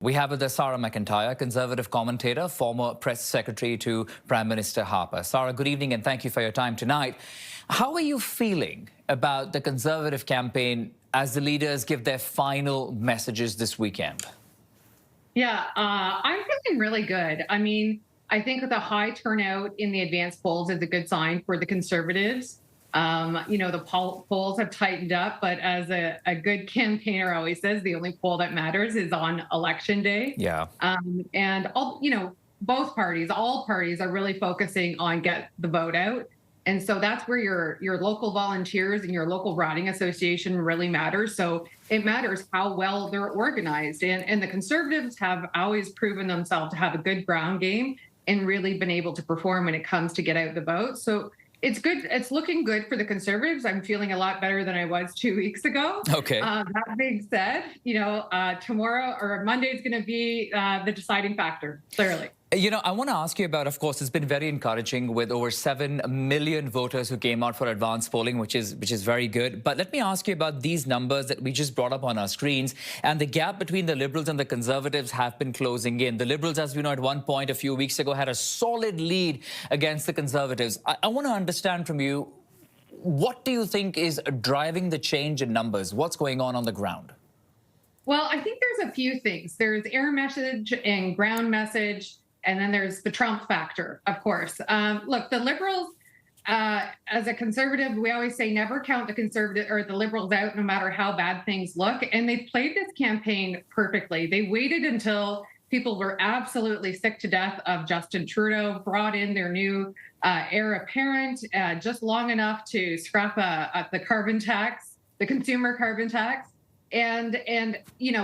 We have with us Sara MacIntyre, Conservative commentator, former press secretary to Prime Minister Harper. Sara, good evening and thank you for your time tonight. How are you feeling about the Conservative campaign as the leaders give their final messages this weekend? Yeah, I'm feeling really good. I mean, I think the high turnout in the advanced polls is a good sign for the Conservatives. The polls have tightened up, but as a good campaigner always says, the only poll that matters is on election day. Yeah. And both parties, all parties are really focusing on get the vote out. And so that's where your local volunteers and your local riding association really matters. So it matters how well they're organized. And the Conservatives have always proven themselves to have a good ground game and really been able to perform when it comes to get out the vote. So it's good. It's looking good for the Conservatives. I'm feeling a lot better than I was 2 weeks ago. Okay. That being said, tomorrow or Monday is going to be the deciding factor, clearly. I want to ask you about, of course, it's been very encouraging with over 7 million voters who came out for advanced polling, which is very good. But let me ask you about these numbers that we just brought up on our screens. And the gap between the Liberals and the Conservatives have been closing in. The Liberals, as we know, at one point a few weeks ago had a solid lead against the Conservatives. I want to understand from you, what do you think is driving the change in numbers? What's going on the ground? Well, I think there's a few things. There's air message and ground message. And then there's the Trump factor, of course. Look, the Liberals, as a Conservative, we always say never count the Conservative or the Liberals out, no matter how bad things look. And they played this campaign perfectly. They waited until people were absolutely sick to death of Justin Trudeau, brought in their new heir apparent just long enough to scrap the carbon tax, the consumer carbon tax. And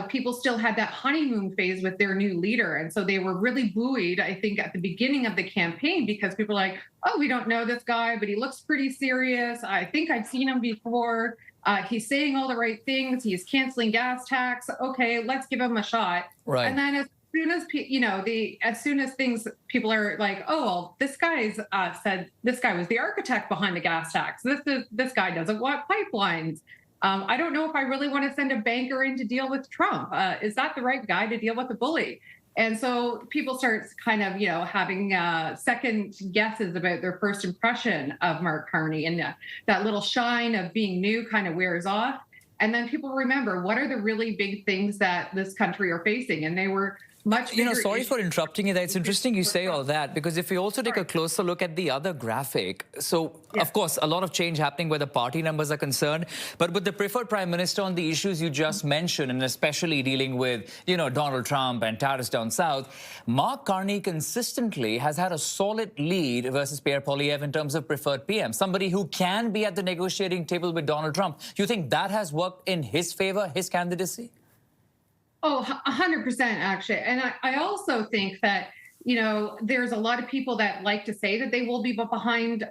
people still had that honeymoon phase with their new leader. And so they were really buoyed, I think, at the beginning of the campaign, because people were like, oh, we don't know this guy, but he looks pretty serious. I think I've seen him before. He's saying all the right things. He's canceling gas tax. OK, let's give him a shot. Right. And then as soon as people are like, oh, well, this guy's said this guy was the architect behind the gas tax. This guy doesn't want pipelines. I don't know if I really want to send a banker in to deal with Trump. Is that the right guy to deal with a bully? And so people start kind of, having second guesses about their first impression of Mark Carney, and that little shine of being new kind of wears off. And then people remember, what are the really big things that this country are facing? And they were much bigger. Sorry for interrupting you there. It's interesting you say all that, because if we also take a closer look at the other graphic, so of course, a lot of change happening where the party numbers are concerned, but with the preferred prime minister on the issues you just mentioned, and especially dealing with, Donald Trump and tariffs down south, Mark Carney consistently has had a solid lead versus Pierre Poilievre in terms of preferred PM, somebody who can be at the negotiating table with Donald Trump. Do you think that has worked in his favor, his candidacy? Oh, 100%, actually. And I also think that, there's a lot of people that like to say that they will be behind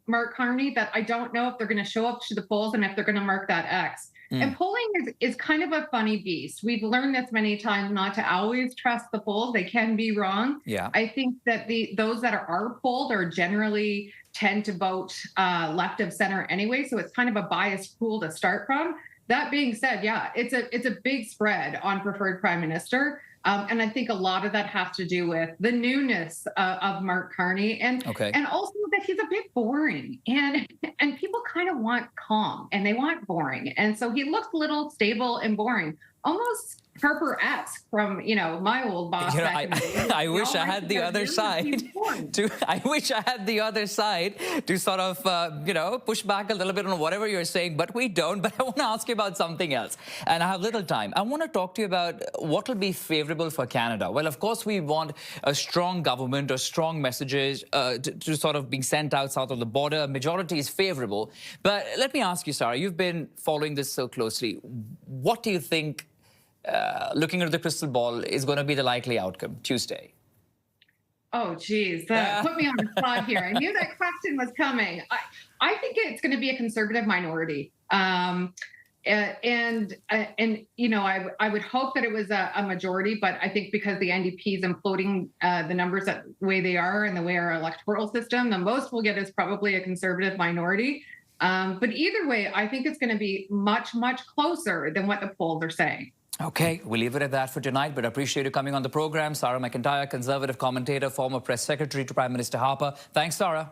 Mark Carney, but I don't know if they're going to show up to the polls and if they're going to mark that X. And polling is kind of a funny beast. We've learned this many times, not to always trust the polls. They can be wrong. Yeah. I think that those that are polled are generally tend to vote left of center anyway. So it's kind of a biased pool to start from. That being said, yeah, it's a big spread on preferred prime minister. And I think a lot of that has to do with the newness of Mark Carney and also that he's a bit boring, and people kind of want calm and they want boring. And so he looks a little stable and boring, almost Harper-esque from, my old boss. I wish I had the other side. I wish I had the other side to sort of, push back a little bit on whatever you're saying, but we don't. But I want to ask you about something else. And I have little time. I want to talk to you about what will be favorable for Canada. Well, of course, we want a strong government or strong messages to sort of being sent out south of the border. A majority is favorable. But let me ask you, Sara, you've been following this so closely. What do you think, looking at the crystal ball, is going to be the likely outcome Tuesday? Oh, geez. Put me on the spot here. I knew that question was coming. I think it's going to be a Conservative minority. I would hope that it was a majority, but I think because the NDP is imploding the numbers the way they are and the way our electoral system, the most we'll get is probably a Conservative minority. But either way, I think it's going to be much, much closer than what the polls are saying. Okay, we'll leave it at that for tonight, but appreciate you coming on the program. Sara MacIntyre, Conservative commentator, former press secretary to Prime Minister Harper. Thanks, Sara.